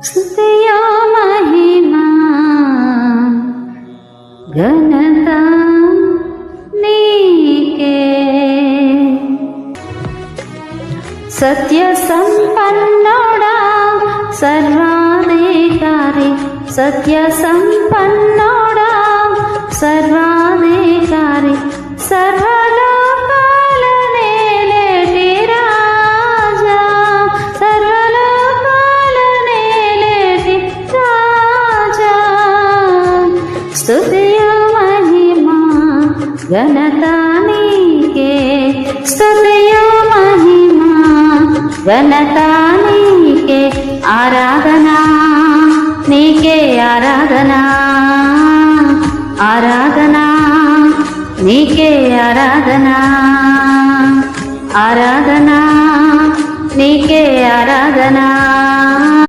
స్తుతియో మహిమా ఘనత నీకే. సత్య సంపన్నుడా సర్వాధికారి, సత్య సంపన్నుడా సర్వాధికారి, సర్వలోకాల నేలేటి రాజా, సర్వలోకాల నేలేటి రాజా. స్తుతియో మహిమా ఘనత నీకే, స్తుతియో మహిమా ఘనత నీకే. ఆరాధనా నీకే, ఆరాధనా ఆరాధనా నీకే, ఆరాధనా ఆరాధనా నీకే, ఆరాధనా.